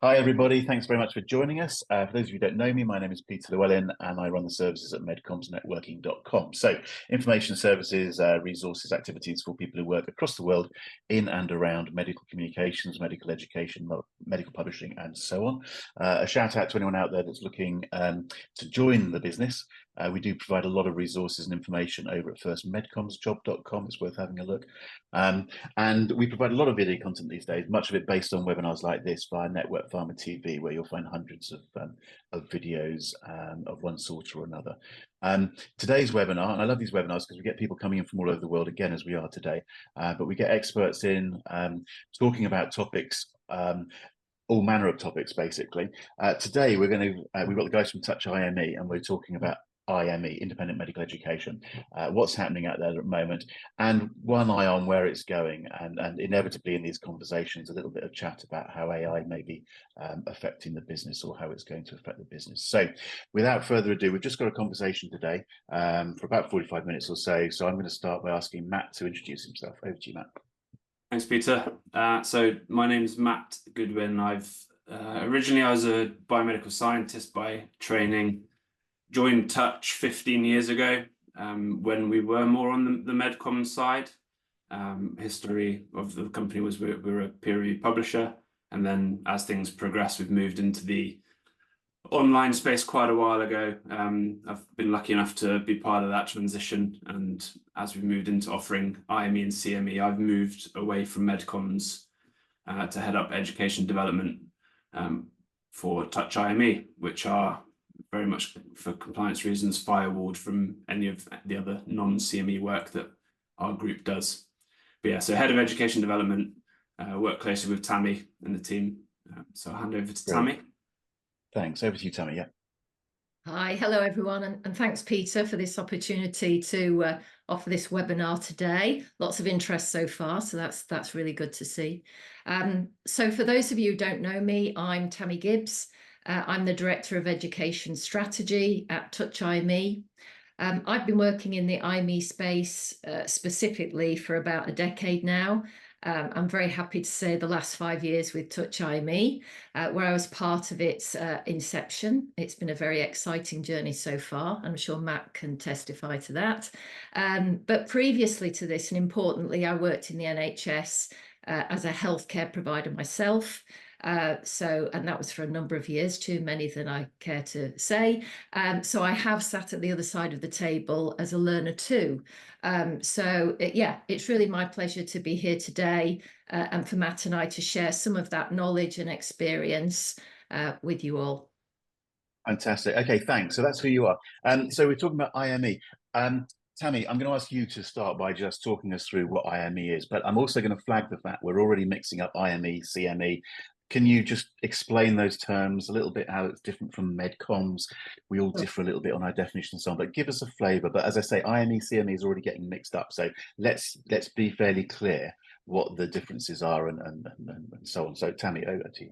Hi, everybody. Thanks very much for joining us. For those of you who don't know me, my name is Peter Llewellyn, and I run the services at MedComms So, information services, resources, activities for people who work across the world in and around medical communications, medical education, medical publishing, and so on. A shout out to anyone out there that's looking to join the business. We do provide a lot of resources and information over at firstmedcommsjob.com. It's worth having a look. And we provide a lot of video content these days, much of it based on webinars like this via NetworkPharma TV, where you'll find hundreds of videos of one sort or another. Today's webinar, and I love these webinars because we get people coming in from all over the world, again, as we are today, but we get experts in talking about topics, all manner of topics, basically. Today, we've got the guys from Touch IME, and we're talking about IME, independent medical education, what's happening out there at the moment, and one eye on where it's going, and inevitably in these conversations, a little bit of chat about how AI may be affecting the business or how it's going to affect the business. So without further ado, we've just got a conversation today for about 45 minutes or so. So I'm going to start by asking Matt to introduce himself. Over to you, Matt. Thanks, Peter. So my name is Matt Goodwin. Originally I was a biomedical scientist by training. Joined Touch 15 years ago when we were more on the MedComms side. History of the company was we're a peer-reviewed publisher, and then as things progressed, we've moved into the online space quite a while ago. I've been lucky enough to be part of that transition, and as we've moved into offering IME and CME, I've moved away from MedComms to head up education development for Touch IME, which are very much for compliance reasons firewalled from any of the other non-CME work that our group does. But yeah, so head of education development, work closely with Tammy and the team. So I'll hand over to Tammy. Thanks. Over to you, Tammy. Yeah. Hi, hello everyone, and thanks Peter for this opportunity to offer this webinar today. Lots of interest so far, so that's really good to see. So for those of you who don't know me, I'm Tammy Gibbs. I'm the Director of Education Strategy at Touch IME. I've been working in the IME space specifically for about a decade now. I'm very happy to say the last 5 years with Touch IME, where I was part of its inception. It's been a very exciting journey so far. I'm sure Matt can testify to that. But previously to this, and importantly, I worked in the NHS as a healthcare provider myself. And that was for a number of years, too many than I care to say. So I have sat at the other side of the table as a learner too. Yeah, it's really my pleasure to be here today and for Matt and I to share some of that knowledge and experience with you all. Fantastic. Okay, thanks. So that's who you are. So we're talking about IME. Tammy, I'm going to ask you to start by just talking us through what IME is, but I'm also going to flag the fact we're already mixing up IME, CME. Can you just explain those terms a little bit, how it's different from MedComms? We all differ a little bit on our definition and so on, but give us a flavour. But as I say, IME, CME is already getting mixed up. So let's be fairly clear what the differences are and so on. So Tammy, over to you.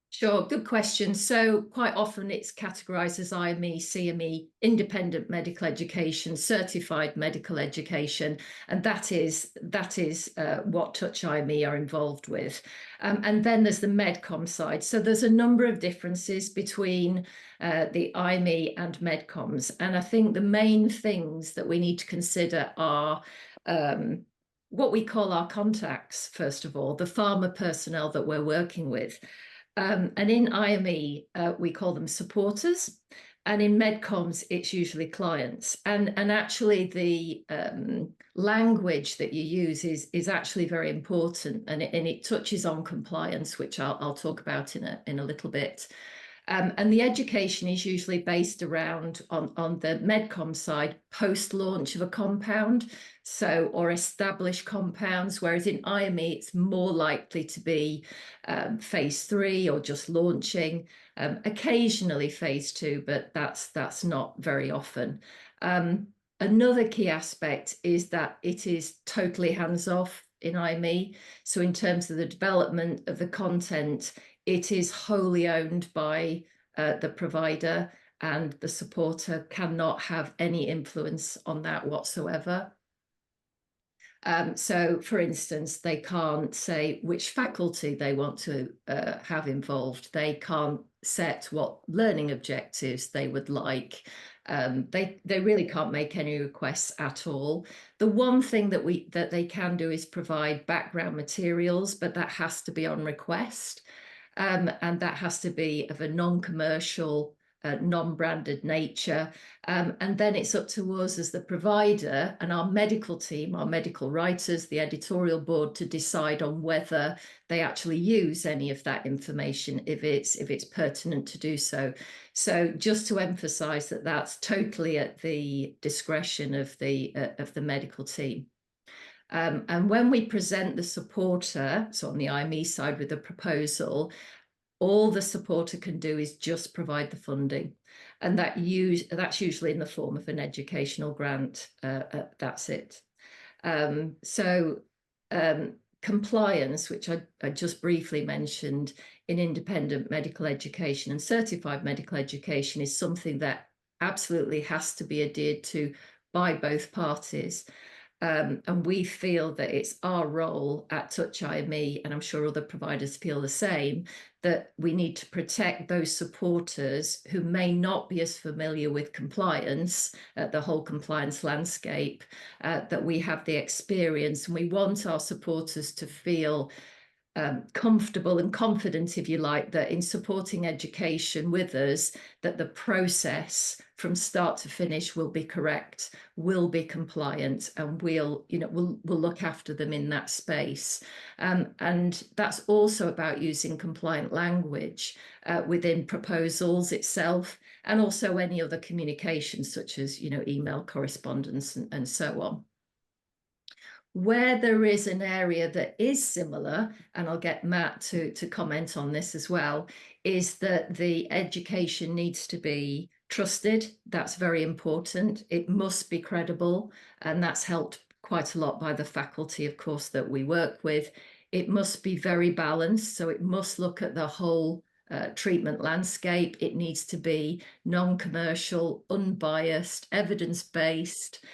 Sure, good question. So quite often it's categorized as IME, CME, independent medical education, certified medical education, and that is what Touch IME are involved with. And then there's the MedCom side. So there's a number of differences between the IME and MedComs, and I think the main things that we need to consider are what we call our contacts, first of all, the pharma personnel that we're working with. And in IME, we call them supporters. And in MedComms, it's usually clients. And actually, the language that you use is actually very important. And it touches on compliance, which I'll talk about in a little bit. And the education is usually based around, on the MedCom side, post-launch of a compound, or established compounds, whereas in IME, it's more likely to be phase 3 or just launching, occasionally phase 2, but that's not very often. Another key aspect is that it is totally hands-off in IME. So in terms of the development of the content, it is wholly owned by the provider, and the supporter cannot have any influence on that whatsoever. So, for instance, they can't say which faculty they want to have involved. They can't set what learning objectives they would like. They really can't make any requests at all. The one thing that they can do is provide background materials, but that has to be on request, and that has to be of a non-commercial, non-branded nature. And then it's up to us as the provider and our medical team, our medical writers, the editorial board, to decide on whether they actually use any of that information if it's pertinent to do so. So just to emphasize that that's totally at the discretion of the medical team. And when we present the supporter, so on the IME side with the proposal, all the supporter can do is just provide the funding, and that's usually in the form of an educational grant. That's it. Compliance, which I just briefly mentioned in independent medical education and certified medical education, is something that absolutely has to be adhered to by both parties. And we feel that it's our role at Touch IME, and I'm sure other providers feel the same, that we need to protect those supporters who may not be as familiar with compliance, the whole compliance landscape, that we have the experience, and we want our supporters to feel comfortable and confident, if you like, that in supporting education with us, that the process from start to finish will be correct, will be compliant, and we'll look after them in that space. And that's also about using compliant language within proposals itself, and also any other communication, such as email correspondence and so on. Where there is an area that is similar, and I'll get Matt to comment on this as well, is that the education needs to be trusted. That's very important. It must be credible, and that's helped quite a lot by the faculty, of course, that we work with. It must be very balanced, so it must look at the whole treatment landscape. It needs to be non-commercial, unbiased, evidence-based.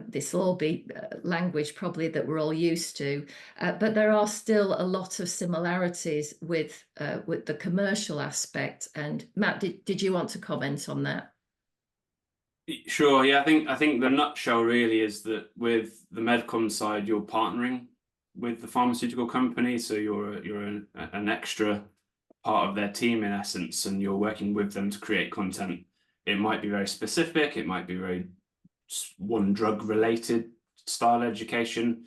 This will all be language probably that we're all used to, but there are still a lot of similarities with the commercial aspect. And Matt, did you want to comment on that? Sure. Yeah, I think the nutshell really is that with the MedComms side, you're partnering with the pharmaceutical company, so you're an extra part of their team in essence, and you're working with them to create content. It might be very specific, it might be very one drug related style education,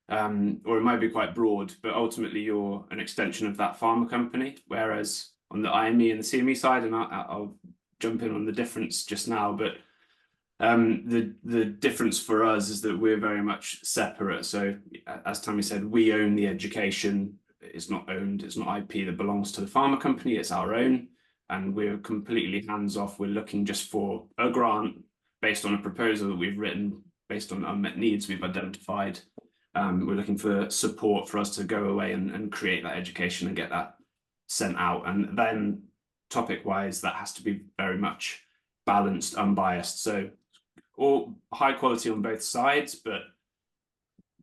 or it might be quite broad, but ultimately you're an extension of that pharma company. Whereas on the IME and the CME side, and I'll jump in on the difference just now, but the difference for us is that we're very much separate. So as Tammy said, we own the education. It's not owned, it's not IP that belongs to the pharma company, it's our own, and we're completely hands off. We're looking just for a grant based on a proposal that we've written, based on unmet needs we've identified. We're looking for support for us to go away and create that education and get that sent out. And then topic-wise, that has to be very much balanced, unbiased. So all high quality on both sides, but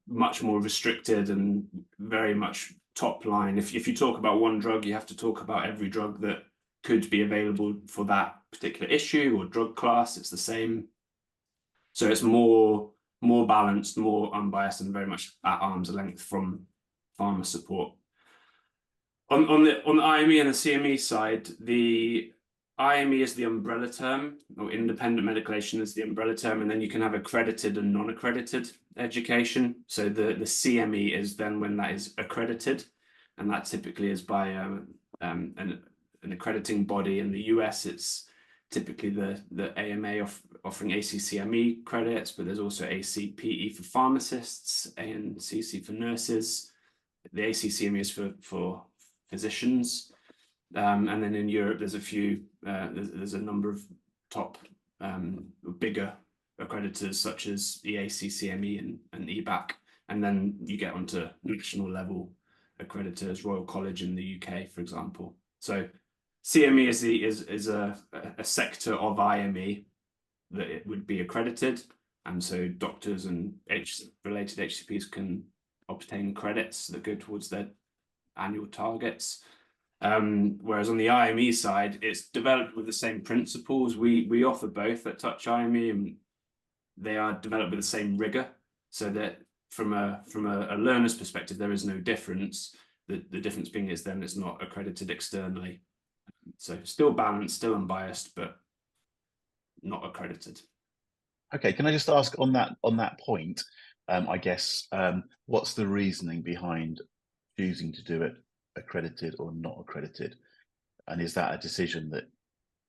much more restricted and very much top line. If you talk about one drug, you have to talk about every drug that could be available for that particular issue or drug class. It's the same. So it's more balanced, more unbiased, and very much at arm's length from pharma support. On the IME and the CME side, the IME is the umbrella term, or independent medical education is the umbrella term, and then you can have accredited and non-accredited education. So the CME is then when that is accredited, and that typically is by an accrediting body. In the US, it's typically the AMA offering ACCME credits, but there's also ACPE for pharmacists, ANCC for nurses. The ACCME is for physicians. And then in Europe, there's a few, there's a number of top bigger accreditors such as the ACCME and EBAC. And then you get onto national level accreditors, Royal College in the UK, for example. So CME is a sector of IME that it would be accredited. and so doctors and related HCPs can obtain credits that go towards their annual targets. Whereas on the IME side, it's developed with the same principles. We offer both at Touch IME, and they are developed with the same rigor, so that from a learner's perspective, there is no difference. The difference being is then it's not accredited externally. So still balanced, still unbiased, but not accredited. Okay, can I just ask on that point, I guess, what's the reasoning behind choosing to do it accredited or not accredited? And is that a decision that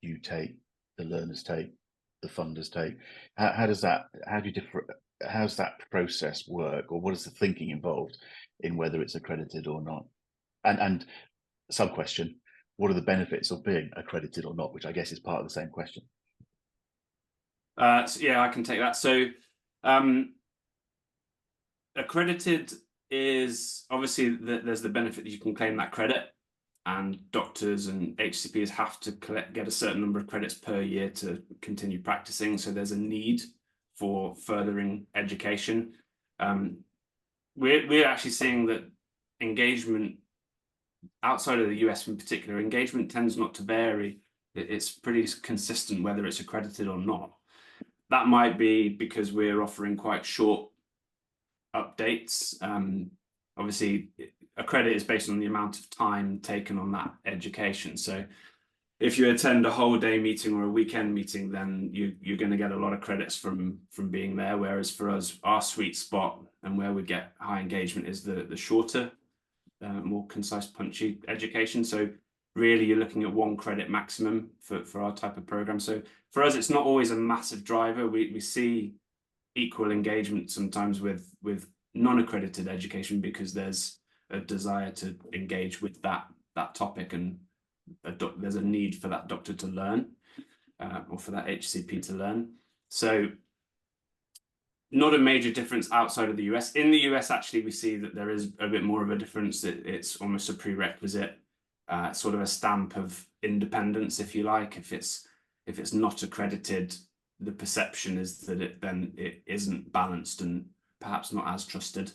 you take, the learners take, the funders take? How's that process work, or what is the thinking involved in whether it's accredited or not? And sub question, what are the benefits of being accredited or not, which I guess is part of the same question. So yeah, I can take that. So accredited is obviously there's the benefit that you can claim that credit, and doctors and HCPs have to get a certain number of credits per year to continue practicing. So there's a need for furthering education. We're actually seeing that engagement outside of the US in particular, engagement tends not to vary. It's pretty consistent whether it's accredited or not. That might be because we're offering quite short updates. Obviously, a credit is based on the amount of time taken on that education. So if you attend a whole day meeting or a weekend meeting, then you're going to get a lot of credits from being there. Whereas for us, our sweet spot and where we get high engagement is the shorter, more concise, punchy education. So really, you're looking at 1 credit maximum for our type of program. So for us, it's not always a massive driver. We see equal engagement sometimes with non-accredited education because there's a desire to engage with that topic, and there's a need for that doctor to learn, or for that HCP to learn. So not a major difference outside of the US. In the US, actually, we see that there is a bit more of a difference. It's almost a prerequisite, sort of a stamp of independence, if you like. If it's not accredited, the perception is that it isn't balanced and perhaps not as trusted.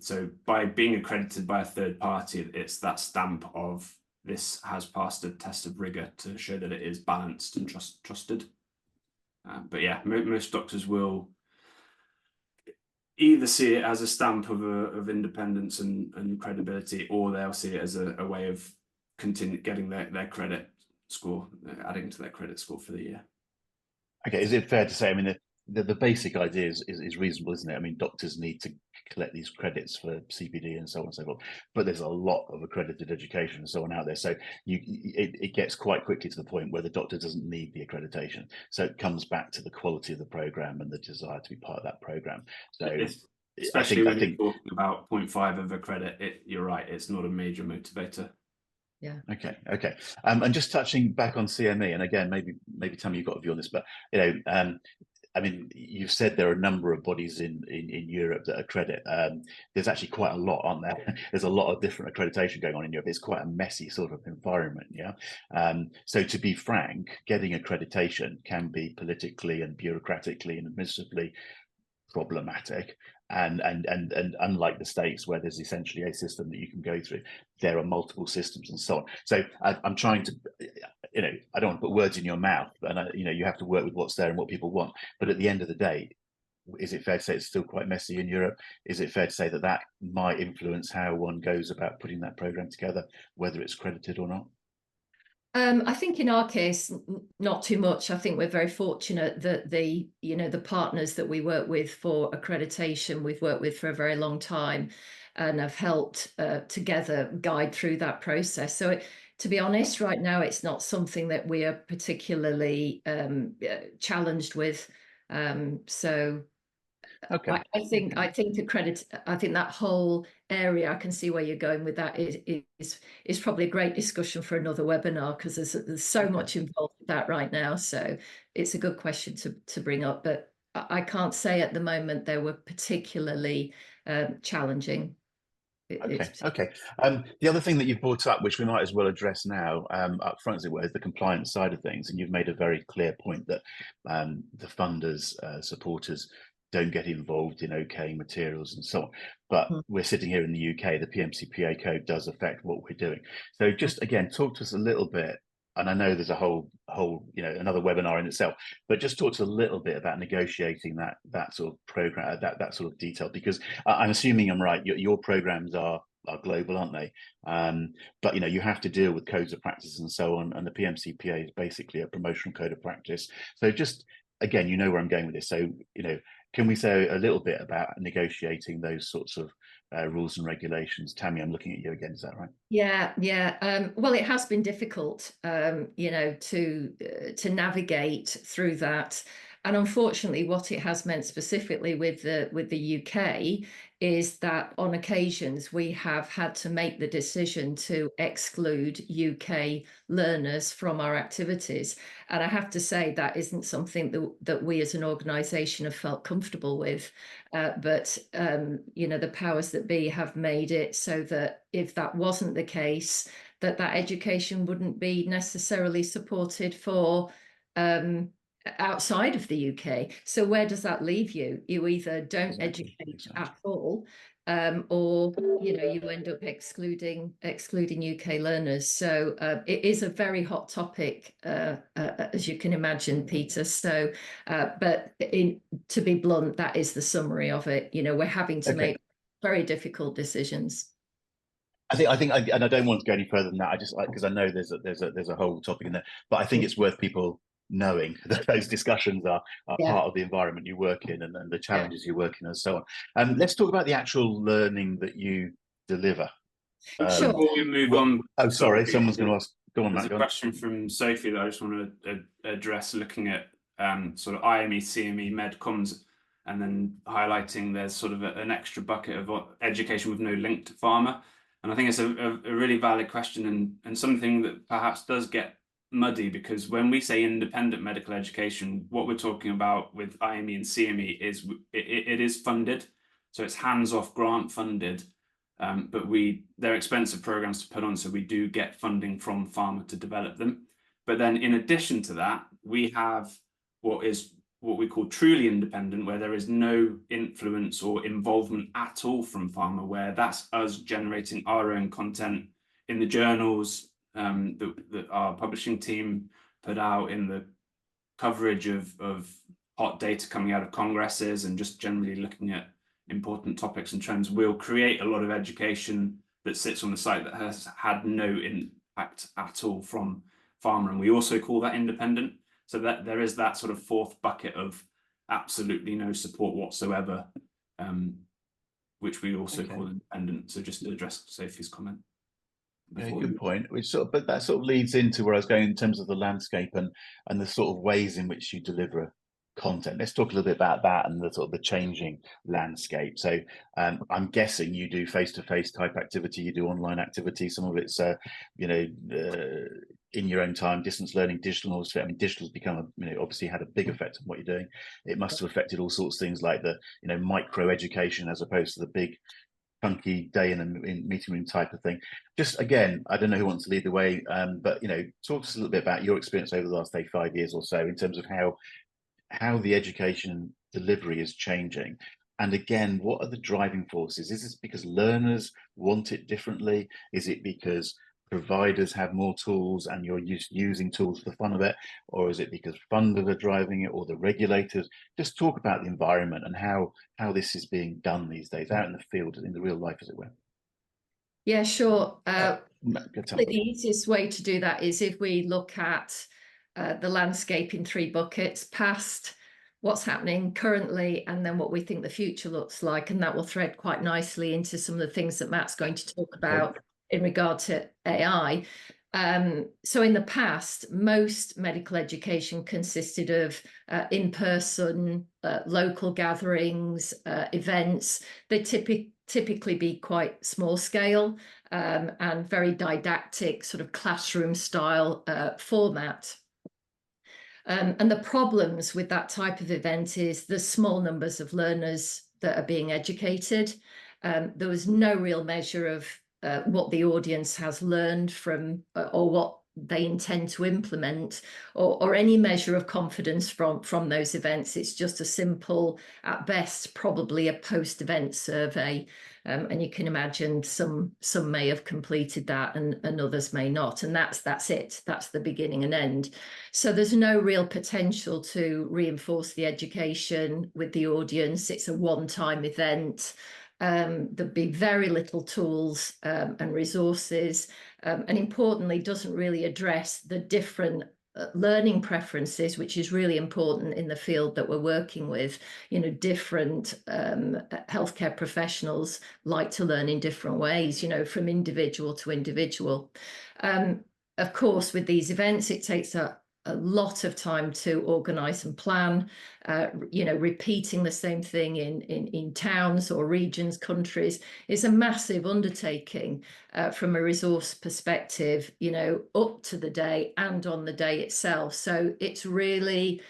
So by being accredited by a third party, it's that stamp of this has passed a test of rigor to show that it is balanced and trusted. But yeah, most doctors will either see it as a stamp of independence and credibility, or they'll see it as a way of getting their credit score, adding to their credit score for the year. Okay, is it fair to say, I mean, the basic idea is reasonable, isn't it? I mean, doctors need to collect these credits for CPD and so on and so forth, but there's a lot of accredited education and so on out there. So it gets quite quickly to the point where the doctor doesn't need the accreditation. So it comes back to the quality of the program and the desire to be part of that program. So especially when you're talking about 0.5 of a credit, you're right, it's not a major motivator. Yeah. Okay. And just touching back on CME, and again, maybe Tammy, you've got a view on this, but I mean, you've said there are a number of bodies in Europe that accredit. There's actually quite a lot, aren't there? There's a lot of different accreditation going on in Europe. It's quite a messy sort of environment, yeah. So to be frank, getting accreditation can be politically and bureaucratically and administratively problematic. And unlike the States, where there's essentially a system that you can go through, there are multiple systems and so on. So I'm trying to, I don't want to put words in your mouth, and you have to work with what's there and what people want. But at the end of the day, is it fair to say it's still quite messy in Europe? Is it fair to say that might influence how one goes about putting that program together, whether it's credited or not? I think in our case, not too much. I think we're very fortunate that the partners that we work with for accreditation, we've worked with for a very long time and have helped together guide through that process. So to be honest, right now, it's not something that we are particularly challenged with. So okay. I think that whole area, I can see where you're going with that, is probably a great discussion for another webinar, because there's so much involved with that right now. So it's a good question to bring up, but I can't say at the moment they were particularly challenging. Okay. The other thing that you've brought up, which we might as well address now, up front, as it were, is the compliance side of things. And you've made a very clear point that the funders, supporters, don't get involved in okaying materials and so on. But we're sitting here in the UK, the PMCPA code does affect what we're doing. So just again, talk to us a little bit. And I know there's a whole, another webinar in itself, but just talk to us a little bit about negotiating that sort of program, that sort of detail, because I'm assuming I'm right. Your programs are global, aren't they? But you have to deal with codes of practice and so on, and the PMCPA is basically a promotional code of practice. So just again, where I'm going with this. So can we say a little bit about negotiating those sorts of rules and regulations? Tammy, I'm looking at you again. Is that right? Yeah. Well, it has been difficult, to navigate through that. And unfortunately, what it has meant specifically with the UK is that on occasions we have had to make the decision to exclude UK learners from our activities. And I have to say that isn't something that we as an organisation have felt comfortable with. But the powers that be have made it so that if that wasn't the case, that education wouldn't be necessarily supported for outside of the UK. So where does that leave you? You either don't educate at all, or you end up excluding UK learners. So it is a very hot topic, as you can imagine, Peter. So, but to be blunt, that is the summary of it. We're having to make very difficult decisions. I think, and I don't want to go any further than that. I just because I know there's a whole topic in there, but I think it's worth people knowing that those discussions are part of the environment you work in and the challenges you work in and so on. Let's talk about the actual learning that you deliver. Sure. Before we move on. Oh, sorry, someone's going to ask. Go on, There's Matt. a question from Sophie that I just want to address, looking at sort of IME, CME, MedComms, and then highlighting there's sort of an extra bucket of education with no link to pharma. And I think it's a really valid question and something that perhaps does get muddy, because when we say independent medical education, what we're talking about with IME and CME is it is funded, so it's hands-off grant funded, but they're expensive programs to put on, so we do get funding from pharma to develop them. But then in addition to that, we have what we call truly independent, where there is no influence or involvement at all from pharma, where that's us generating our own content in the journals that our publishing team put out, in the coverage of hot data coming out of congresses, and just generally looking at important topics and trends. We'll create a lot of education that sits on the site that has had no impact at all from pharma, and we also call that independent. So that there is that sort of fourth bucket of absolutely no support whatsoever, which we also call independent. So just to address Sophie's comment. Good point. But that sort of leads into where I was going in terms of the landscape and the sort of ways in which you deliver content. Let's talk a little bit about that and the sort of the changing landscape. So I'm guessing you do face-to-face type activity, you do online activity. Some of it's in your own time, distance learning, digital. I mean, digital's become obviously had a big effect on what you're doing. It must have affected all sorts of things like the micro education as opposed to the big funky day in a meeting room type of thing. Just again, I don't know who wants to lead the way, but talk to us a little bit about your experience over the last 5 years or so in terms of how the education delivery is changing. And again, what are the driving forces? Is this because learners want it differently? Is it because providers have more tools and you're using tools for the fun of it? Or is it because funders are driving it, or the regulators? Just talk about the environment and how this is being done these days out in the field, in the real life, as it were. Yeah, sure. The easiest way to do that is if we look at the landscape in 3 buckets: past, what's happening currently, and then what we think the future looks like. And that will thread quite nicely into some of the things that Matt's going to talk about in regard to AI. So in the past, most medical education consisted of in-person, local gatherings, events. They typically be quite small scale and very didactic, sort of classroom style format. And the problems with that type of event is the small numbers of learners that are being educated. There was no real measure of what the audience has learned from or what they intend to implement, or any measure of confidence from those events. It's just a simple, at best, probably a post-event survey. And you can imagine some may have completed that and others may not. And that's it. That's the beginning and end. So there's no real potential to reinforce the education with the audience. It's a one-time event. There'd be very little tools and resources, and importantly, doesn't really address the different learning preferences, which is really important in the field that we're working with. You know, different healthcare professionals like to learn in different ways, you know, from individual to individual. Of course, with these events, it takes a lot of time to organise and plan. You know, repeating the same thing in towns or regions, countries, is a massive undertaking from a resource perspective, you know, up to the day and on the day itself. So it's really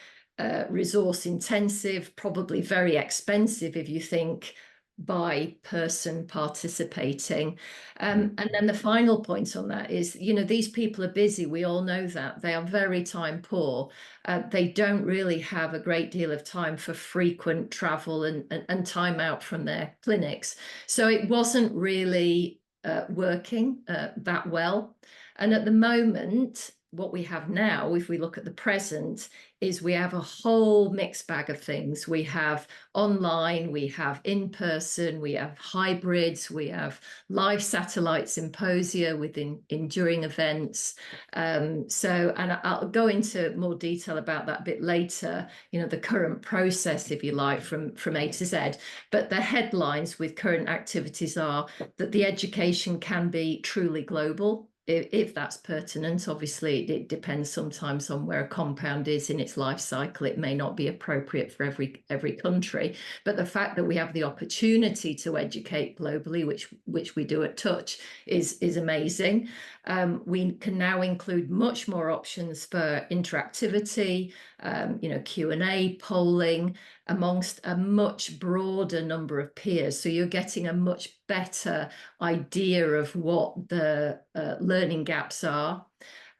resource intensive, probably very expensive if you think by person participating. And then the final point on that is, you know, these people are busy. We all know that. They are very time poor. They don't really have a great deal of time for frequent travel and time out from their clinics. So it wasn't really working that well. And at the moment, what we have now, if we look at the present, is we have a whole mixed bag of things. We have online, we have in-person, we have hybrids, we have live satellite symposia with enduring events. And I'll go into more detail about that a bit later, you know, the current process, if you like, from A to Z. But the headlines with current activities are that the education can be truly global. If that's pertinent. Obviously, it depends sometimes on where a compound is in its life cycle. It may not be appropriate for every country, but the fact that we have the opportunity to educate globally, which we do at Touch, is amazing. We can now include much more options for interactivity, you know, Q&A, polling, amongst a much broader number of peers. So you're getting a much better idea of what the learning gaps are.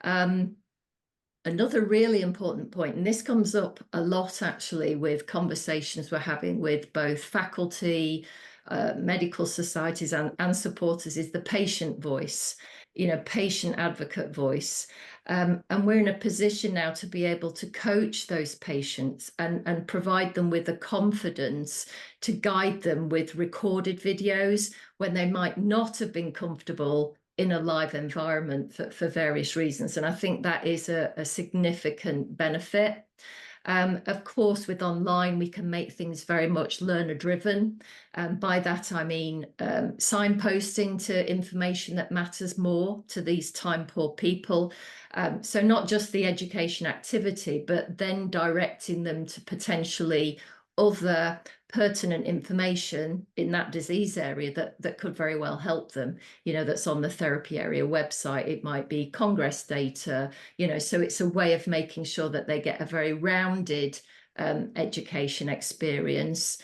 Another really important point, and this comes up a lot actually with conversations we're having with both faculty, medical societies and supporters, is the patient voice, you know, patient advocate voice. And we're in a position now to be able to coach those patients and provide them with the confidence to guide them with recorded videos when they might not have been comfortable in a live environment for various reasons. And I think that is a significant benefit. Of course, with online, we can make things very much learner-driven. By that, I mean signposting to information that matters more to these time-poor people. So not just the education activity, but then directing them to potentially other pertinent information in that disease area that could very well help them, you know, that's on the therapy area website. It might be Congress data, you know, so it's a way of making sure that they get a very rounded education experience.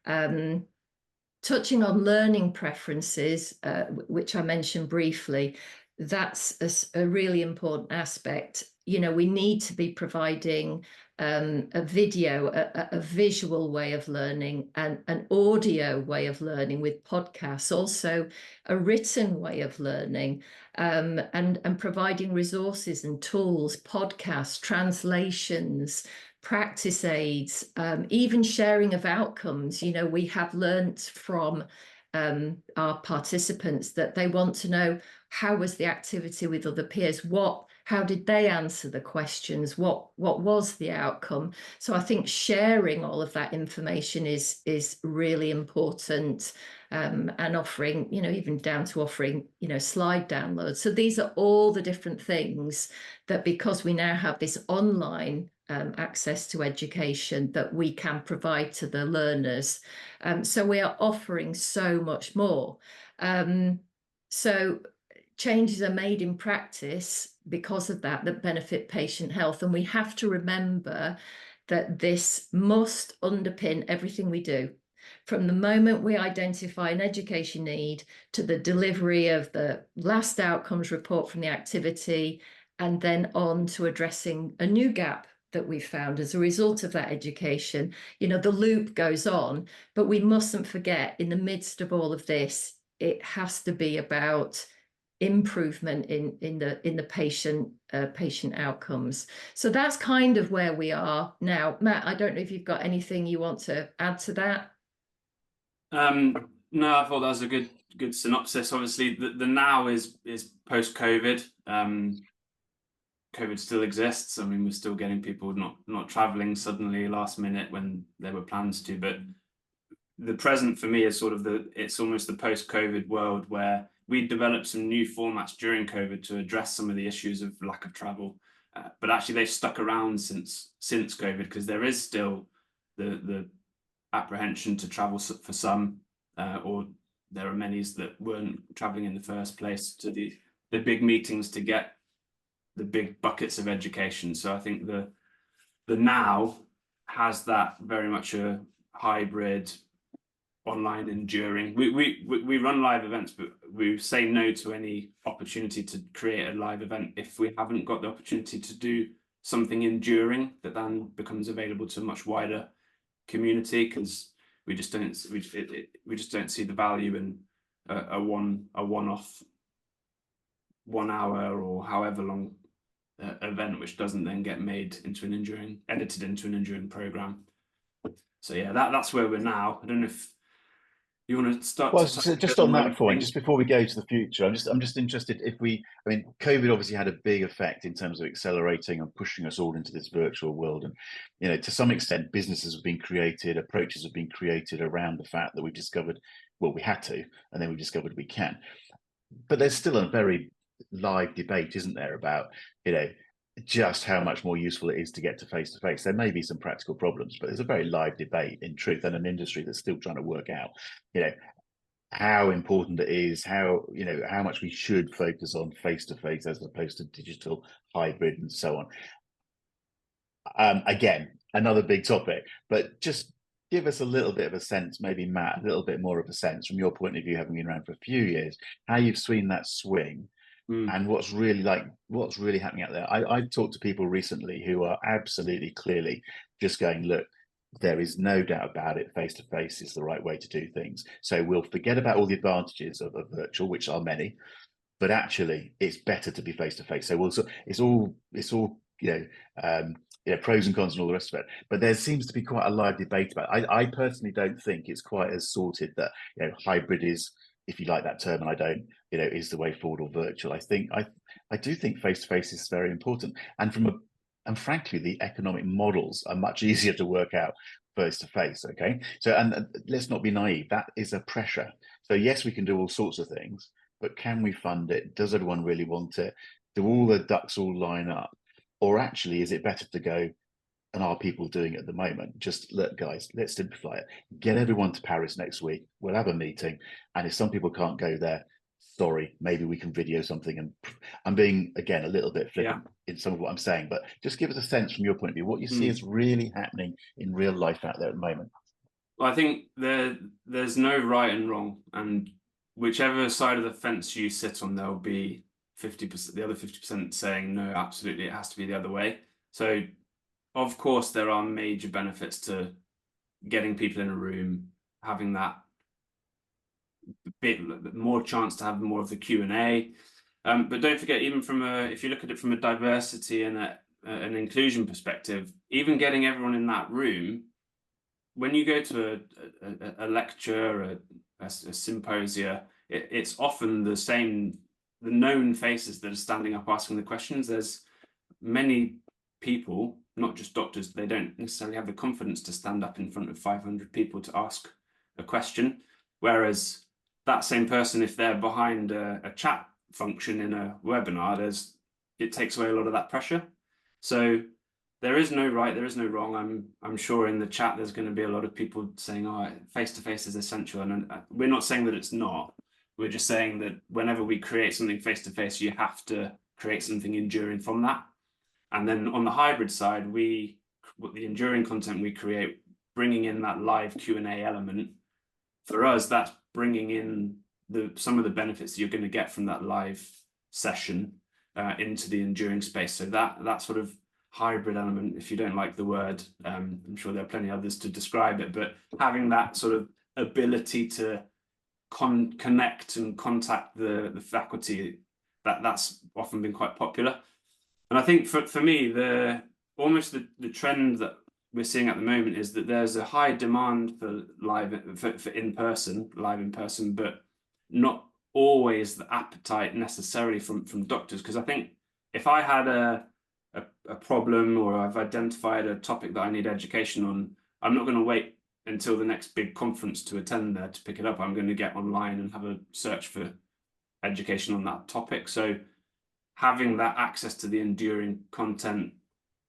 Touching on learning preferences, which I mentioned briefly, that's a really important aspect. You know, we need to be providing a video, a visual way of learning, and an audio way of learning with podcasts, also a written way of learning, and providing resources and tools, podcasts, translations, practice aids, even sharing of outcomes. You know, we have learnt from our participants that they want to know, how was the activity with other peers? How did they answer the questions? What was the outcome? So I think sharing all of that information is really important, and offering, you know, even down to offering, you know, slide downloads. So these are all the different things that, because we now have this online access to education, that we can provide to the learners. So we are offering so much more. So changes are made in practice because of that benefit patient health. And we have to remember that this must underpin everything we do, from the moment we identify an education need to the delivery of the last outcomes report from the activity, and then on to addressing a new gap that we found as a result of that education. You know, the loop goes on, but we mustn't forget, in the midst of all of this, it has to be about improvement in the patient outcomes. So that's kind of where we are now. Matt, I don't know if you've got anything you want to add to that. No, I thought that was a good synopsis. Obviously, the now is post-COVID. COVID still exists. I mean, we're still getting people not traveling suddenly last minute when there were plans to. But the present for me is sort of it's almost the post-COVID world, where we developed some new formats during COVID to address some of the issues of lack of travel. But actually, they've stuck around since COVID, because there is still the apprehension to travel for some, or there are many that weren't traveling in the first place to the big meetings to get the big buckets of education. So I think the now has that very much a hybrid online enduring. We run live events, but we say no to any opportunity to create a live event if we haven't got the opportunity to do something enduring that then becomes available to a much wider community, because we just don't see the value in a one-off 1 hour or however long event, which doesn't then get made into edited into an enduring program. So yeah, that's where we're now. I don't know if you want to start. Well, so just on that point, just before we go to the future, I'm just interested if I mean, COVID obviously had a big effect in terms of accelerating and pushing us all into this virtual world. And, you know, to some extent, businesses have been created, approaches have been created around the fact that we've discovered, well, we had to, and then we discovered we can. But there's still a very live debate, isn't there, about, you know, just how much more useful it is to get to face. There may be some practical problems, but there's a very live debate in truth, and an industry that's still trying to work out, you know, how important it is, how much we should focus on face-to-face as opposed to digital, hybrid, and so on. Again, another big topic, but just give us a little bit of a sense, maybe Matt, a little bit more of a sense from your point of view, having been around for a few years, how you've seen that swing. And what's really happening out there. I've talked to people recently who are absolutely clearly just going, look, there is no doubt about it, face-to-face is the right way to do things. So we'll forget about all the advantages of a virtual, which are many, but actually it's better to be face-to-face. So it's all pros and cons and all the rest of it. But there seems to be quite a live debate about it. I personally don't think it's quite as sorted that, you know, hybrid is, if you like that term, and I don't, you know, is the way forward, or virtual. I do think face-to-face is very important, and frankly, the economic models are much easier to work out face-to-face. Okay, so and let's not be naive. That is a pressure. So yes, we can do all sorts of things, but can we fund it? Does everyone really want it? Do all the ducks all line up, or actually, is it better to go? And are people doing it at the moment? Just look, guys, let's simplify it. Get everyone to Paris next week. We'll have a meeting. And if some people can't go there, sorry, maybe we can video something. And I'm being, again, a little bit flippant in some of what I'm saying, but just give us a sense from your point of view, what you see is really happening in real life out there at the moment. Well, I think there's no right and wrong. And whichever side of the fence you sit on, there'll be 50%, the other 50% saying, no, absolutely, it has to be the other way. So of course, there are major benefits to getting people in a room, having that bit more chance to have more of the Q&A. But don't forget, even if you look at it from a diversity and an inclusion perspective, even getting everyone in that room, when you go to a lecture, a symposia, it's often the known faces that are standing up asking the questions. There's many people, not just doctors, they don't necessarily have the confidence to stand up in front of 500 people to ask a question. Whereas that same person, if they're behind a chat function in a webinar, it takes away a lot of that pressure. So there is no right, there is no wrong. I'm sure in the chat there's going to be a lot of people saying, oh, face-to-face is essential. And we're not saying that it's not. We're just saying that whenever we create something face-to-face, you have to create something enduring from that. And then on the hybrid side, the enduring content we create, bringing in that live Q&A element, for us, that's bringing in some of the benefits that you're going to get from that live session into the enduring space. So that sort of hybrid element, if you don't like the word, I'm sure there are plenty others to describe it, but having that sort of ability to connect and contact the faculty, that's often been quite popular. And I think for me, the trend that we're seeing at the moment is that there's a high demand for live in person, but not always the appetite necessarily from doctors. Because I think if I had a problem, or I've identified a topic that I need education on, I'm not going to wait until the next big conference to attend there to pick it up. I'm going to get online and have a search for education on that topic. So having that access to the enduring content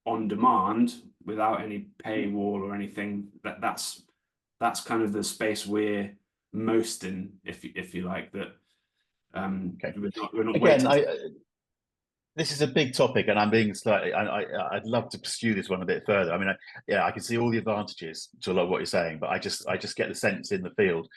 on demand without any paywall or anything, that's kind of the space we're most in, if you like, that Okay. we're not Again, waiting. This is a big topic, and I'm being slightly. I'd love to pursue this one a bit further. I mean, I can see all the advantages to a lot of what you're saying, but I just get the sense in the field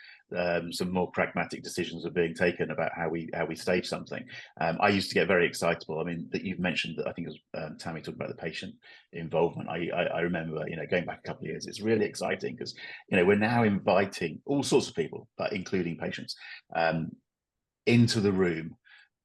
some more pragmatic decisions are being taken about how we stage something. I used to get very excitable. I mean, that you've mentioned that. I think it was Tammy talking about the patient involvement. I remember, going back a couple of years, it's really exciting because we're now inviting all sorts of people, but including patients, into the room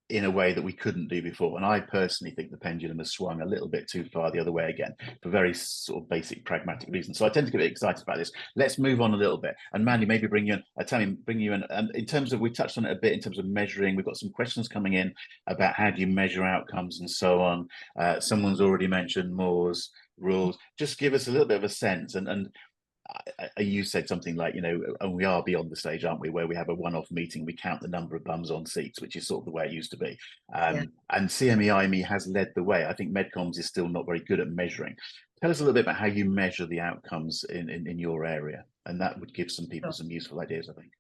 in a way that we couldn't do before. And I personally think the pendulum has swung a little bit too far the other way again, for very sort of basic pragmatic reasons. So I tend to get a bit excited about this. Let's move on a little bit. And Mandy, maybe bring you in, Tammy, bring you in terms of, we touched on it a bit in terms of measuring. We've got some questions coming in about how do you measure outcomes and so on. Someone's already mentioned Moore's rules. Just give us a little bit of a sense, and you said something like, and we are beyond the stage, aren't we, where we have a one-off meeting, we count the number of bums on seats, which is sort of the way it used to be. And CME IME has led the way. I think MedComms is still not very good at measuring. Tell us a little bit about how you measure the outcomes in your area, and that would give some people some useful ideas, I think.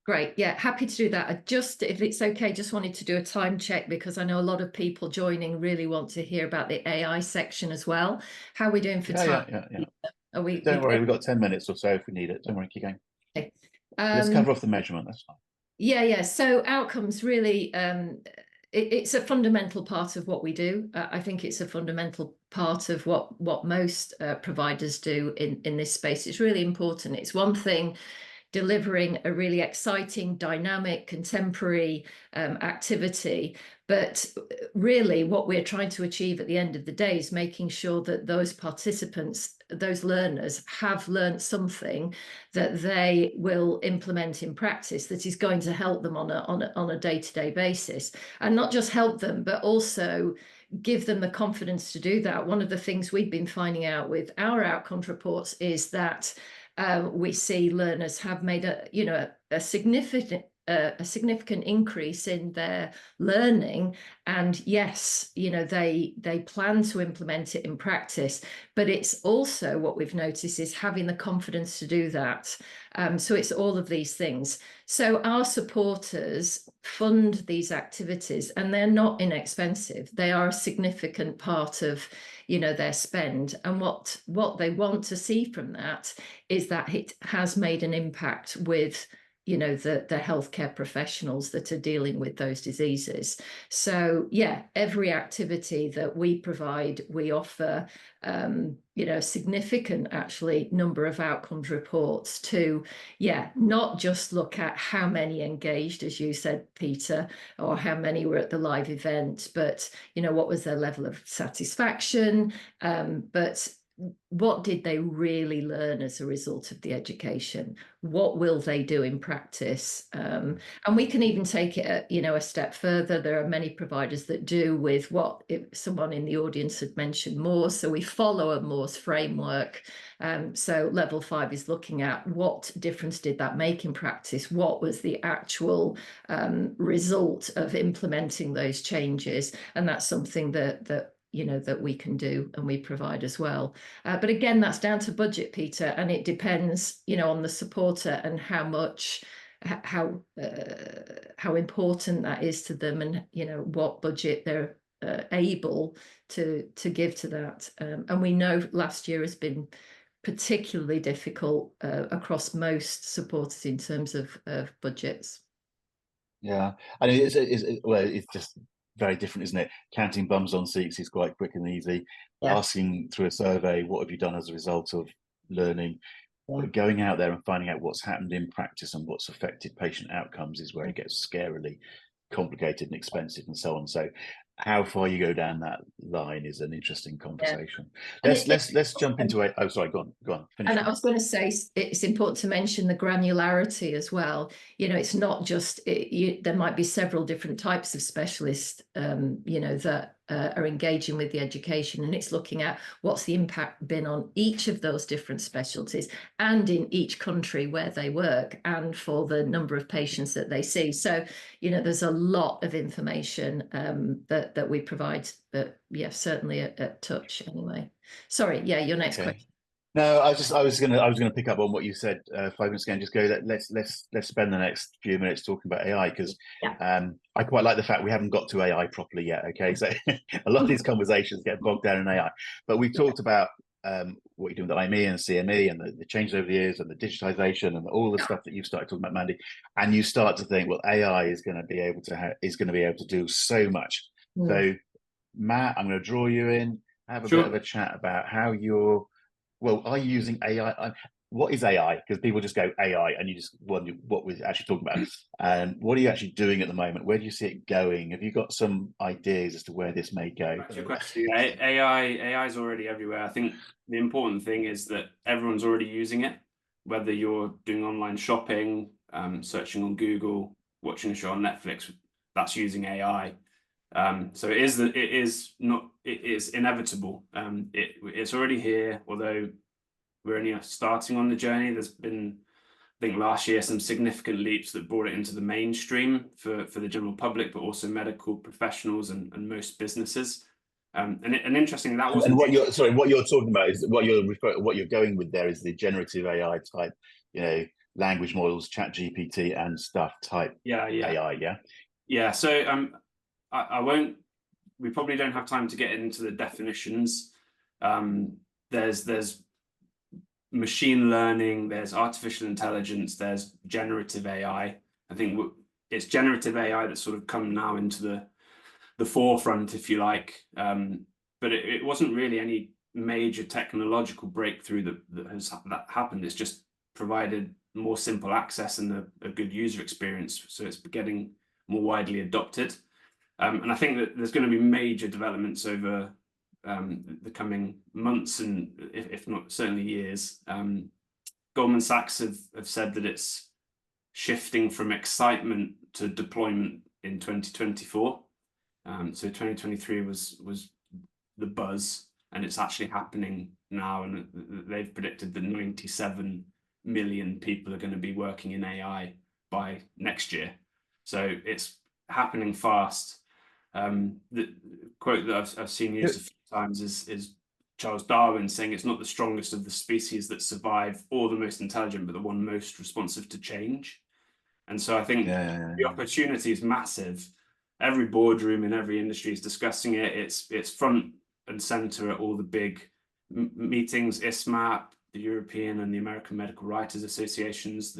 Great. Yeah, happy to do that. I just, if it's okay, just wanted to do a time check because I know a lot of people joining really want to hear about the AI section as well. How are we doing for time? Yeah. Are we, Don't worry, we've got 10 minutes or so if we need it. Don't worry, keep going. Okay. Let's cover off the measurement, that's fine. Yeah. So outcomes really, it's a fundamental part of what we do. I think it's a fundamental part of what most providers do in this space. It's really important. It's one thing delivering a really exciting, dynamic, contemporary activity. But really what we're trying to achieve at the end of the day is making sure that those participants, those learners, have learned something that they will implement in practice that is going to help them on a day-to-day basis. And not just help them, but also give them the confidence to do that. One of the things we've been finding out with our outcomes reports is that we see learners have made a significant increase in their learning, and yes, they plan to implement it in practice, but it's also what we've noticed is having the confidence to do that. So it's all of these things. So our supporters fund these activities, and they're not inexpensive. They are a significant part of their spend, and what they want to see from that is that it has made an impact with the healthcare professionals that are dealing with those diseases. So yeah, every activity that we provide, we offer a significant actually number of outcomes reports to not just look at how many engaged, as you said, Peter, or how many were at the live event, but what was their level of satisfaction, but what did they really learn as a result of the education? What will they do in practice? And we can even take it a step further. There are many providers that do with what someone in the audience had mentioned Moore's. So we follow a Moore's framework. So level 5 is looking at what difference did that make in practice? What was the actual result of implementing those changes? And that's something that we can do and we provide as well. But again, that's down to budget, Peter, and it depends, on the supporter and how important that is to them, and what budget they're able to give to that. And we know last year has been particularly difficult across most supporters in terms of budgets. Yeah, and it's just very different, isn't it? Counting bums on seats is quite quick and easy. Yeah. Asking through a survey, what have you done as a result of learning? Yeah. But going out there and finding out what's happened in practice and what's affected patient outcomes is where it gets scarily complicated and expensive and so on. So how far you go down that line is an interesting conversation. And Let's jump into it. Oh, sorry, go on. Finish. And I was going to say it's important to mention the granularity as well. You know, it's not just there might be several different types of specialists, you know, that are engaging with the education, and it's looking at what's the impact been on each of those different specialties and in each country where they work and for the number of patients that they see. So, you know, there's a lot of information that we provide, but yeah, certainly at touch anyway. Sorry, yeah, your next question. No, I was gonna pick up on what you said 5 minutes ago and just go that let's spend the next few minutes talking about AI, because I quite like the fact we haven't got to AI properly yet. Okay, so a lot of these conversations get bogged down in AI, but we've talked about what you're doing with IME and CME and the changes over the years and the digitization and all the stuff that you've started talking about, Mandy, and you start to think, well, AI is going to be able to do so much. So, Matt, I'm going to draw you in, have a bit of a chat about how you're. Well, are you using AI? What is AI? Because people just go AI and you just wonder what we're actually talking about. And what are you actually doing at the moment? Where do you see it going? Have you got some ideas as to where this may go? That's your question. AI is already everywhere. I think the important thing is that everyone's already using it, whether you're doing online shopping, searching on Google, watching a show on Netflix, that's using AI. So it is inevitable. It's already here, although we're only starting on the journey. There's been, I think last year, some significant leaps that brought it into the mainstream for the general public, but also medical professionals and most businesses. And interestingly, that wasn't. And what you're talking about is what you're going with there is the generative AI type, you know, language models, Chat GPT and stuff type. AI. Yeah. So I won't. We probably don't have time to get into the definitions. There's machine learning, there's artificial intelligence, there's generative AI. I think it's generative AI that's sort of come now into the forefront, if you like. But it wasn't really any major technological breakthrough that happened. It's just provided more simple access and a good user experience, so it's getting more widely adopted. And I think that there's going to be major developments over the coming months and if not certainly years. Goldman Sachs have said that it's shifting from excitement to deployment in 2024. So 2023 was the buzz, and it's actually happening now. And they've predicted that 97 million people are going to be working in AI by next year. So it's happening fast. The quote that I've seen used a few times is Charles Darwin saying it's not the strongest of the species that survive or the most intelligent, but the one most responsive to change. And so I think the opportunity is massive. Every boardroom in every industry is discussing it. It's front and center at all the big meetings, ISMAP, the European and the American Medical Writers Associations,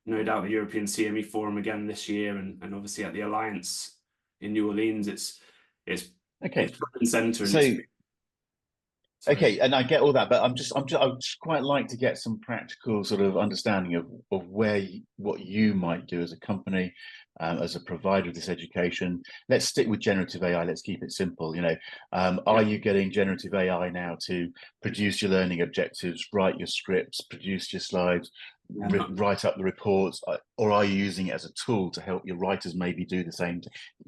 no doubt the European CME Forum again this year, and obviously at the Alliance in New Orleans. It's front and center. Okay, and I get all that, but I'd just quite like to get some practical sort of understanding of what you might do as a company, as a provider of this education. Let's stick with generative AI. Let's keep it simple. You know, are you getting generative AI now to produce your learning objectives, write your scripts, produce your slides, write up the reports, or are you using it as a tool to help your writers maybe do the same?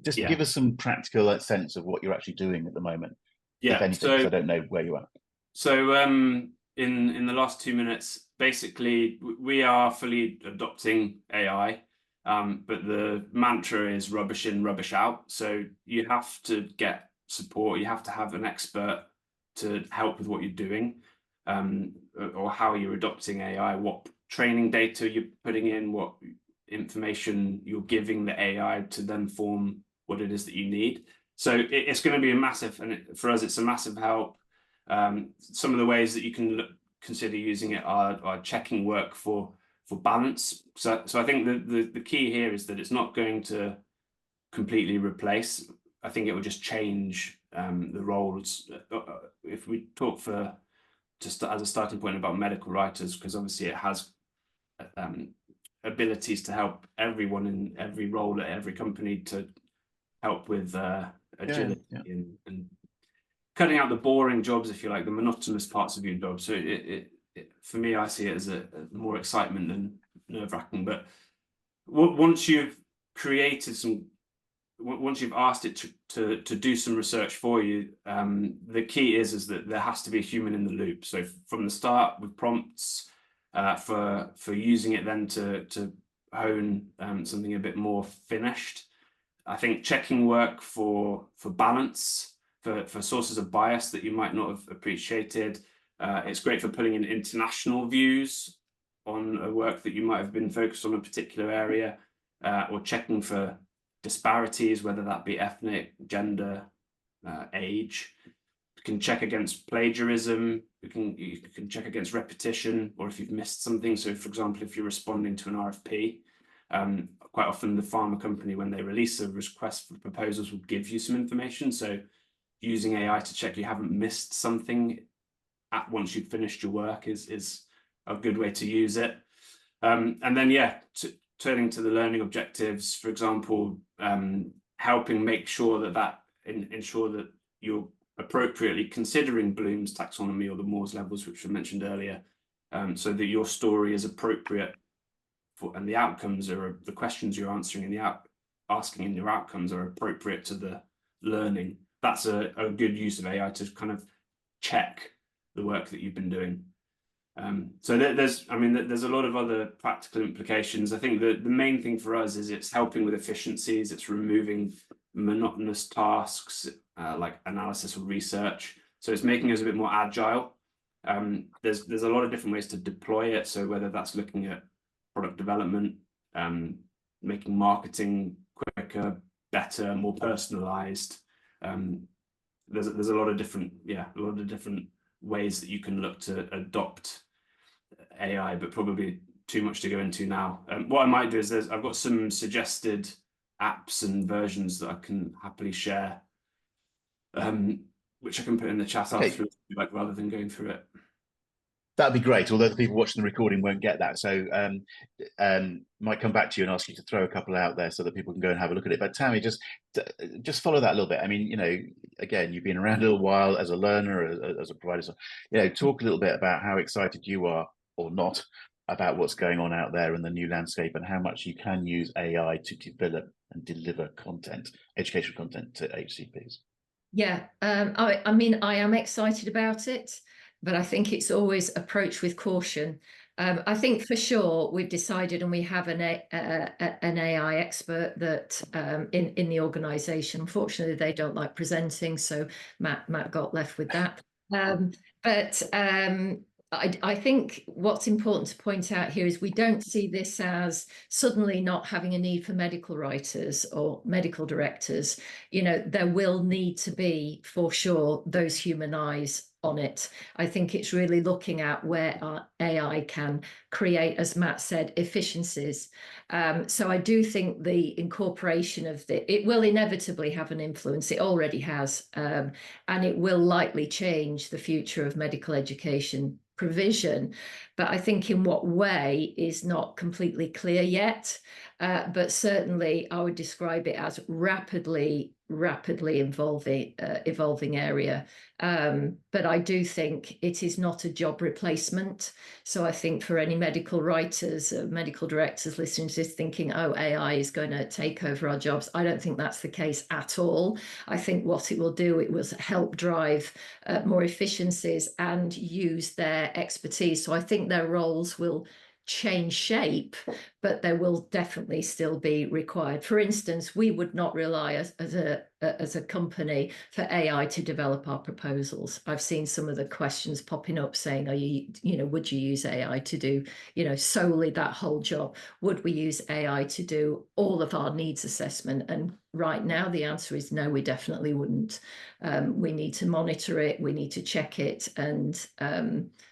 Just give us some practical sense of what you're actually doing at the moment. If anything, because I don't know where you are. So in the last 2 minutes, basically, we are fully adopting AI, but the mantra is rubbish in, rubbish out. So you have to get support. You have to have an expert to help with what you're doing, or how you're adopting AI, what training data you're putting in, what information you're giving the AI to then form what it is that you need. So it's going to be a massive, and for us, it's a massive help. Some of the ways that you can consider using it are checking work for balance. So I think the key here is that it's not going to completely replace. I think it will just change the roles. If we talk just as a starting point about medical writers, because obviously it has abilities to help everyone in every role at every company to help with agility and cutting out the boring jobs, if you like, the monotonous parts of your job. So for me, I see it as a more excitement than nerve-wracking. But once you've created once you've asked it to do some research for you, the key is that there has to be a human in the loop. So from the start with prompts, for using it then to hone something a bit more finished. I think checking work for balance, for sources of bias that you might not have appreciated. It's great for pulling in international views on a work that you might have been focused on a particular area, or checking for disparities, whether that be ethnic, gender, age. You can check against plagiarism. You can check against repetition, or if you've missed something. So, for example, if you're responding to an RFP, quite often the pharma company, when they release a request for proposals, will give you some information. So, using AI to check you haven't missed something once you've finished your work is a good way to use it. And then, turning to the learning objectives, for example, helping make sure that ensure that you're appropriately considering Bloom's taxonomy or the Moore's levels, which were mentioned earlier, so that your story is appropriate and the outcomes are the questions you're answering asking in your outcomes are appropriate to the learning. That's a good use of AI to kind of check the work that you've been doing. So there's a lot of other practical implications. I think the main thing for us is it's helping with efficiencies. It's removing monotonous tasks like analysis or research. So it's making us a bit more agile. There's a lot of different ways to deploy it. So whether that's looking at product development, making marketing quicker, better, more personalized. There's a lot of different ways that you can look to adopt AI, but probably too much to go into now. What I might do is I've got some suggested apps and versions that I can happily share, which I can put in the chat after, rather than going through it. That'd be great, although the people watching the recording won't get that. So might come back to you and ask you to throw a couple out there so that people can go and have a look at it. But Tammy, just follow that a little bit. I mean, again, you've been around a little while as a learner, as a provider. So, talk a little bit about how excited you are or not about what's going on out there in the new landscape and how much you can use AI to develop and deliver content, educational content to HCPs. Yeah, I mean, I am excited about it, but I think it's always approached with caution. I think for sure we've decided, and we have an AI expert that in the organisation. Unfortunately, they don't like presenting, so Matt got left with that. But I think what's important to point out here is we don't see this as suddenly not having a need for medical writers or medical directors. There will need to be, for sure, those human eyes on it. I think it's really looking at where our AI can create, as Matt said, efficiencies. So I do think the incorporation of it will inevitably have an influence. It already has, and it will likely change the future of medical education provision. But I think in what way is not completely clear yet. But certainly I would describe it as rapidly evolving area. But I do think it is not a job replacement. So I think for any medical writers, medical directors listening to this thinking, oh, AI is going to take over our jobs, I don't think that's the case at all. I think what it will do, it will help drive more efficiencies and use their expertise. So I think their roles will change shape, but there will definitely still be required. For instance, we would not rely as a company for AI to develop our proposals. I've seen some of the questions popping up saying, would you use AI to do, solely that whole job? Would we use AI to do all of our needs assessment? And right now, the answer is no, we definitely wouldn't. We need to monitor it, we need to check it. And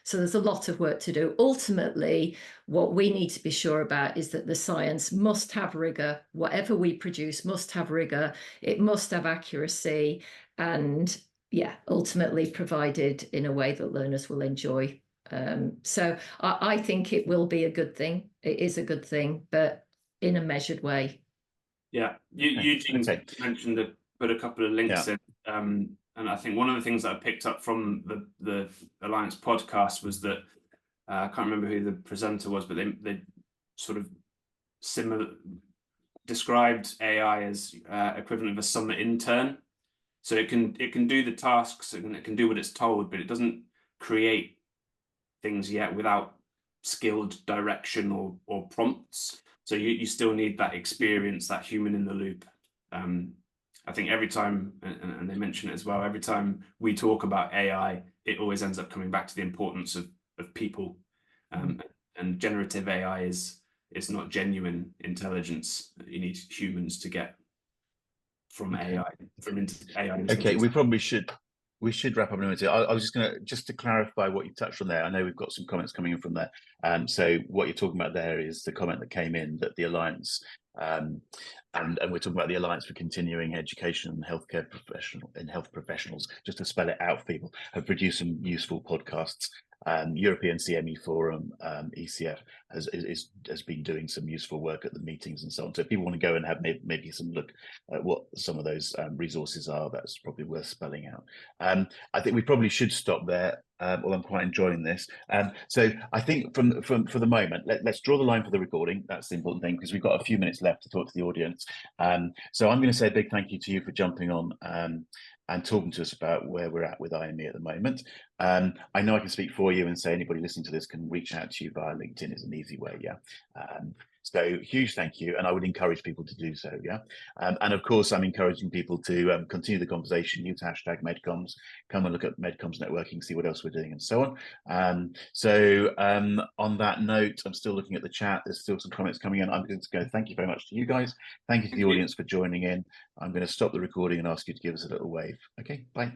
so there's a lot of work to do. Ultimately, what we need to be sure about is that the science must have rigor. Whatever we produce must have rigor. It must have accuracy, and ultimately provided in a way that learners will enjoy. So I think it will be a good thing. It is a good thing, but in a measured way. Yeah, Eugene mentioned put a couple of links in, and I think one of the things that I picked up from the Alliance podcast was that I can't remember who the presenter was, but they sort of described AI as equivalent of a summer intern. So it can do the tasks and it can do what it's told, but it doesn't create things yet without skilled direction or prompts. So you still need that experience, that human in the loop. I think every time, and they mention it as well, every time we talk about AI, it always ends up coming back to the importance of people. And generative AI is not genuine intelligence. You need humans to get from AI, AI. Okay, we should wrap up in a minute. I was just to clarify what you touched on there. I know we've got some comments coming in from there. So what you're talking about there is the comment that came in that the Alliance, and we're talking about the Alliance for Continuing Education and Health Professionals, just to spell it out for people, have produced some useful podcasts. European CME Forum, ECF has been doing some useful work at the meetings and so on. So if people want to go and have maybe some look at what some of those resources are, that's probably worth spelling out. I think we probably should stop there. Well, I'm quite enjoying this. So I think for the moment, let's draw the line for the recording. That's the important thing, because we've got a few minutes left to talk to the audience. So I'm going to say a big thank you to you for jumping on and talking to us about where we're at with IME at the moment. I know I can speak for you and say anybody listening to this can reach out to you via LinkedIn is an easy way, so huge thank you, and I would encourage people to do so, and of course I'm encouraging people to continue the conversation, use hashtag MedComms, come and look at MedComms networking, see what else we're doing and so on. On that note, I'm still looking at the chat, there's still some comments coming in. I'm going to go thank you very much to you guys, thank you to the audience for joining in. I'm going to stop the recording and ask you to give us a little wave. Okay, bye.